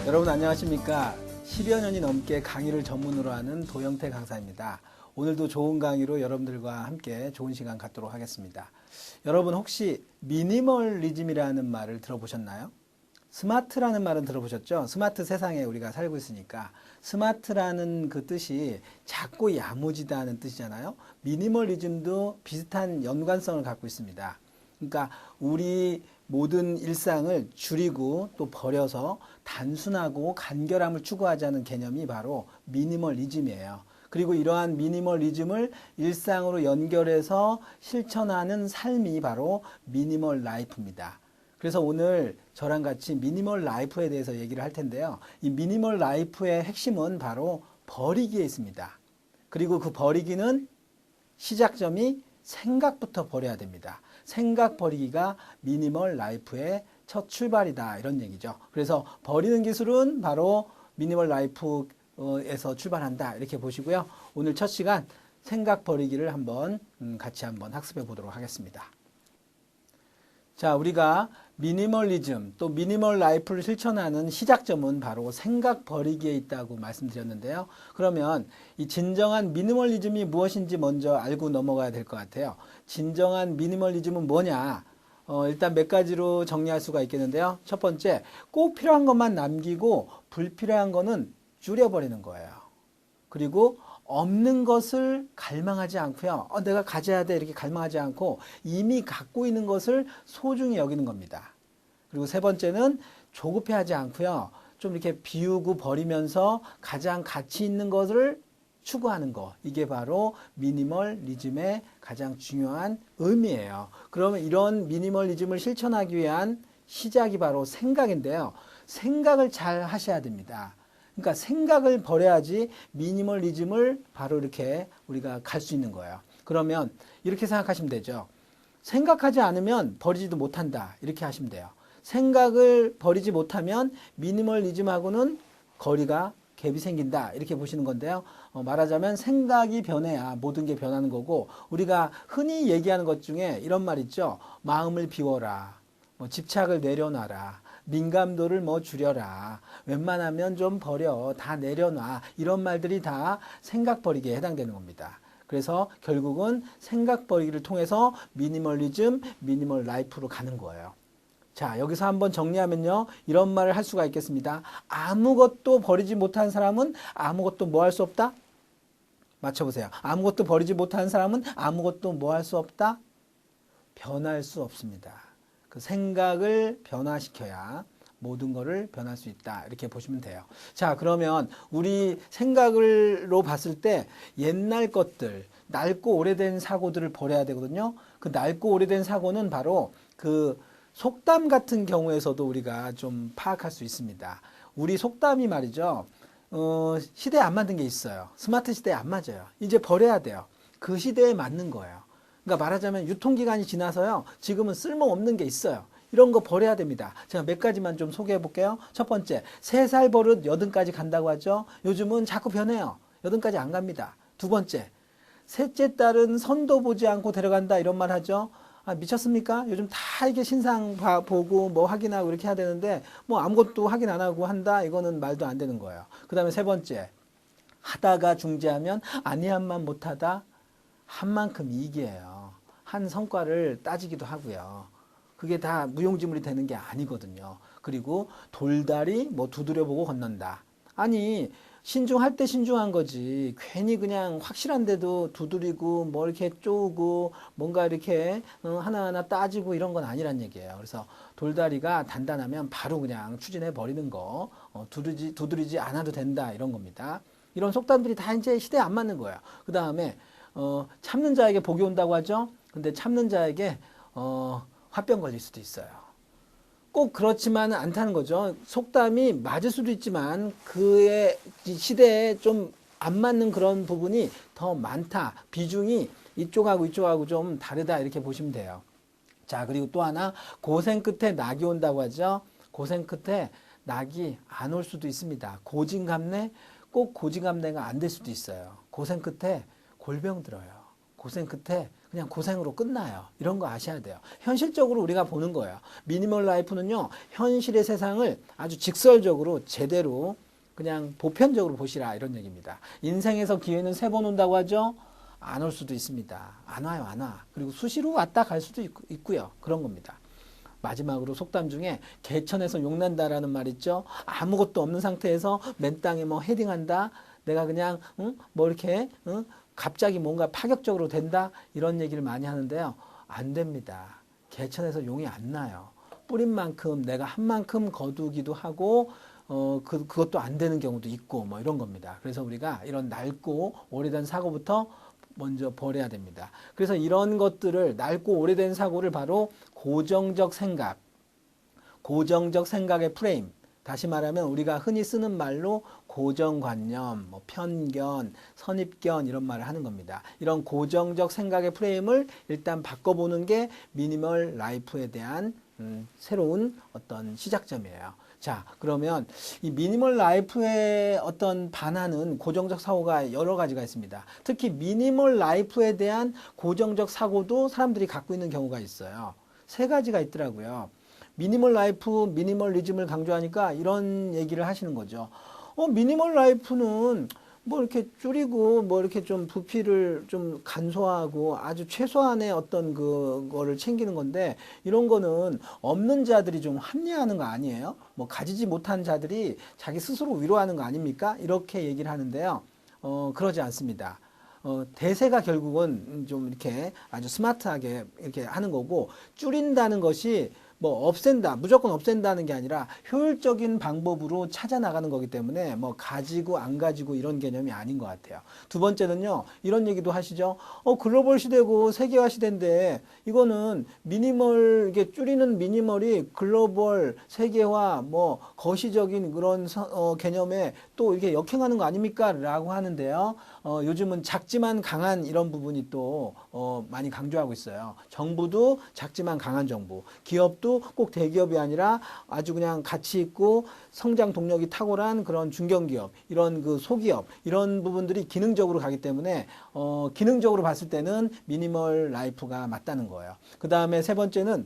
여러분 안녕하십니까? 10여 년이 넘게 강의를 전문으로 하는 도영태 강사입니다. 오늘도 좋은 강의로 여러분들과 함께 좋은 시간 갖도록 하겠습니다. 여러분 혹시 미니멀리즘이라는 말을 들어보셨나요? 스마트라는 말은 들어보셨죠? 스마트 세상에 우리가 살고 있으니까 스마트라는 그 뜻이 작고 야무지다는 뜻이잖아요. 미니멀리즘도 비슷한 연관성을 갖고 있습니다. 그러니까 우리 모든 일상을 줄이고 또 버려서 단순하고 간결함을 추구하자는 개념이 바로 미니멀리즘이에요. 그리고 이러한 미니멀리즘을 일상으로 연결해서 실천하는 삶이 바로 미니멀 라이프입니다. 그래서 오늘 저랑 같이 미니멀 라이프에 대해서 얘기를 할 텐데요. 이 미니멀 라이프의 핵심은 바로 버리기에 있습니다. 그리고 그 버리기는 시작점이 생각부터 버려야 됩니다. 생각 버리기가 미니멀 라이프의 첫 출발이다 이런 얘기죠. 그래서 버리는 기술은 바로 미니멀 라이프에서 출발한다 이렇게 보시고요. 오늘 첫 시간 생각 버리기를 한번 같이 한번 학습해 보도록 하겠습니다. 자, 우리가 미니멀리즘 또 미니멀 라이프를 실천하는 시작점은 바로 생각 버리기에 있다고 말씀드렸는데요. 그러면 이 진정한 미니멀리즘이 무엇인지 먼저 알고 넘어가야 될 것 같아요. 진정한 미니멀리즘은 뭐냐? 일단 몇 가지로 정리할 수가 있겠는데요. 첫 번째, 꼭 필요한 것만 남기고 불필요한 거는 줄여버리는 거예요. 그리고 없는 것을 갈망하지 않고요. 내가 가져야 돼 이렇게 갈망하지 않고 이미 갖고 있는 것을 소중히 여기는 겁니다. 그리고 세 번째는 조급해하지 않고요. 좀 이렇게 비우고 버리면서 가장 가치 있는 것을 추구하는 것. 이게 바로 미니멀리즘의 가장 중요한 의미예요. 그러면 이런 미니멀리즘을 실천하기 위한 시작이 바로 생각인데요. 생각을 잘 하셔야 됩니다. 그러니까 생각을 버려야지 미니멀리즘을 바로 이렇게 우리가 갈 수 있는 거예요. 그러면 이렇게 생각하시면 되죠. 생각하지 않으면 버리지도 못한다. 이렇게 하시면 돼요. 생각을 버리지 못하면 미니멀리즘하고는 거리가 갭이 생긴다. 이렇게 보시는 건데요. 말하자면 생각이 변해야 모든 게 변하는 거고 우리가 흔히 얘기하는 것 중에 이런 말 있죠. 마음을 비워라. 집착을 내려놔라. 민감도를 줄여라. 웬만하면 좀 버려. 다 내려놔. 이런 말들이 다 생각 버리기에 해당되는 겁니다. 그래서 결국은 생각 버리기를 통해서 미니멀리즘, 미니멀 라이프로 가는 거예요. 자, 여기서 한번 정리하면요. 이런 말을 할 수가 있겠습니다. 아무것도 버리지 못한 사람은 아무것도 뭐 할 수 없다? 맞춰보세요. 아무것도 버리지 못한 사람은 아무것도 뭐 할 수 없다? 변할 수 없습니다. 그 생각을 변화시켜야 모든 것을 변할 수 있다. 이렇게 보시면 돼요. 자, 그러면 우리 생각으로 봤을 때 옛날 것들, 낡고 오래된 사고들을 버려야 되거든요. 그 낡고 오래된 사고는 바로 그 속담 같은 경우에서도 우리가 좀 파악할 수 있습니다. 우리 속담이 말이죠. 시대에 안 맞는 게 있어요. 스마트 시대에 안 맞아요. 이제 버려야 돼요. 그 시대에 맞는 거예요. 그러니까 말하자면 유통기간이 지나서요. 지금은 쓸모없는 게 있어요. 이런 거 버려야 됩니다. 제가 몇 가지만 좀 소개해 볼게요. 첫 번째, 3살 버릇 80까지 간다고 하죠. 요즘은 자꾸 변해요. 80까지 안 갑니다. 두 번째, 셋째 딸은 선도 보지 않고 데려간다 이런 말 하죠. 미쳤습니까? 요즘 다 이게 신상 보고 뭐 확인하고 이렇게 해야 되는데 뭐 아무것도 확인 안 하고 한다? 이거는 말도 안 되는 거예요. 그 다음에 세 번째, 하다가 중지하면 아니한만 못하다 한 만큼 이익이에요. 한 성과를 따지기도 하고요. 그게 다 무용지물이 되는 게 아니거든요. 그리고 돌다리 두드려보고 건넌다. 아니 신중할 때 신중한 거지. 괜히 그냥 확실한데도 두드리고 뭐 이렇게 쪼고 뭔가 이렇게 하나하나 따지고 이런 건 아니란 얘기예요. 그래서 돌다리가 단단하면 바로 그냥 추진해 버리는 거, 두드리지 않아도 된다 이런 겁니다. 이런 속담들이 다 이제 시대에 안 맞는 거예요. 그 다음에 참는 자에게 복이 온다고 하죠. 근데 참는 자에게 화병 걸릴 수도 있어요. 꼭 그렇지만은 않다는 거죠. 속담이 맞을 수도 있지만 그의 시대에 좀 안 맞는 그런 부분이 더 많다. 비중이 이쪽하고 이쪽하고 좀 다르다 이렇게 보시면 돼요. 자, 그리고 또 하나 고생 끝에 낙이 온다고 하죠. 고생 끝에 낙이 안 올 수도 있습니다. 고진감래 꼭 고진감래가 안 될 수도 있어요. 고생 끝에 골병 들어요. 고생 끝에 그냥 고생으로 끝나요. 이런 거 아셔야 돼요. 현실적으로 우리가 보는 거예요. 미니멀 라이프는요, 현실의 세상을 아주 직설적으로 제대로 그냥 보편적으로 보시라 이런 얘기입니다. 인생에서 기회는 3번 온다고 하죠. 안 올 수도 있습니다. 안 와요, 안 와. 그리고 수시로 왔다 갈 수도 있고요. 그런 겁니다. 마지막으로 속담 중에 개천에서 용난다라는 말 있죠. 아무것도 없는 상태에서 맨 땅에 뭐 헤딩한다. 내가 그냥 뭐 이렇게 갑자기 뭔가 파격적으로 된다. 이런 얘기를 많이 하는데요. 안 됩니다. 개천에서 용이 안 나요. 뿌린 만큼 내가 한 만큼 거두기도 하고 그것도 안 되는 경우도 있고 뭐 이런 겁니다. 그래서 우리가 이런 낡고 오래된 사고부터 먼저 버려야 됩니다. 그래서 이런 것들을 낡고 오래된 사고를 바로 고정적 생각, 고정적 생각의 프레임, 다시 말하면 우리가 흔히 쓰는 말로 고정관념, 뭐 편견, 선입견 이런 말을 하는 겁니다. 이런 고정적 생각의 프레임을 일단 바꿔보는 게 미니멀 라이프에 대한 새로운 어떤 시작점이에요. 자, 그러면 이 미니멀 라이프의 어떤 반하는 고정적 사고가 여러 가지가 있습니다. 특히 미니멀 라이프에 대한 고정적 사고도 사람들이 갖고 있는 경우가 있어요. 3가지가 있더라고요. 미니멀 라이프, 미니멀리즘을 강조하니까 이런 얘기를 하시는 거죠. 미니멀 라이프는 뭐 이렇게 줄이고 뭐 이렇게 좀 부피를 좀 간소화하고 아주 최소한의 어떤 그거를 챙기는 건데 이런 거는 없는 자들이 좀 합리화하는 거 아니에요? 뭐 가지지 못한 자들이 자기 스스로 위로하는 거 아닙니까? 이렇게 얘기를 하는데요. 그러지 않습니다. 대세가 결국은 좀 이렇게 아주 스마트하게 이렇게 하는 거고 줄인다는 것이 뭐 없앤다, 무조건 없앤다는 게 아니라 효율적인 방법으로 찾아 나가는 거기 때문에 뭐 가지고 안 가지고 이런 개념이 아닌 것 같아요. 2번째는요, 이런 얘기도 하시죠. 글로벌 시대고 세계화 시대인데 이거는 미니멀, 이게 줄이는 미니멀이 글로벌 세계화 뭐 거시적인 그런 개념에 또 이게 역행하는 거 아닙니까? 라고 하는데요. 요즘은 작지만 강한 이런 부분이 또 많이 강조하고 있어요. 정부도 작지만 강한 정부, 기업도 꼭 대기업이 아니라 아주 그냥 가치 있고 성장 동력이 탁월한 그런 중견기업, 이런 그 소기업, 이런 부분들이 기능적으로 가기 때문에 기능적으로 봤을 때는 미니멀 라이프가 맞다는 거예요. 그 다음에 3번째는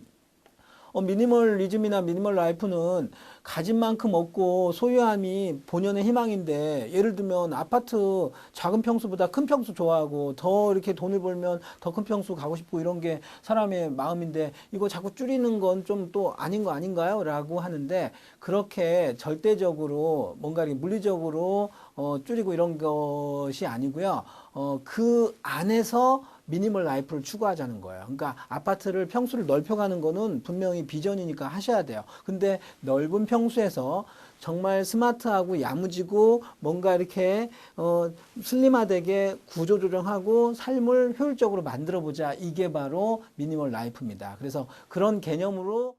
미니멀리즘이나 미니멀 라이프는 가진 만큼 얻고 소유함이 본연의 희망인데, 예를 들면 아파트 작은 평수보다 큰 평수 좋아하고 더 이렇게 돈을 벌면 더 큰 평수 가고 싶고 이런 게 사람의 마음인데 이거 자꾸 줄이는 건 좀 또 아닌 거 아닌가요? 라고 하는데, 그렇게 절대적으로 뭔가 이렇게 물리적으로 줄이고 이런 것이 아니고요. 그 안에서 미니멀 라이프를 추구하자는 거예요. 그러니까 아파트를 평수를 넓혀가는 거는 분명히 비전이니까 하셔야 돼요. 근데 넓은 평수에서 정말 스마트하고 야무지고 뭔가 이렇게 슬림화되게 구조조정하고 삶을 효율적으로 만들어 보자. 이게 바로 미니멀 라이프입니다. 그래서 그런 개념으로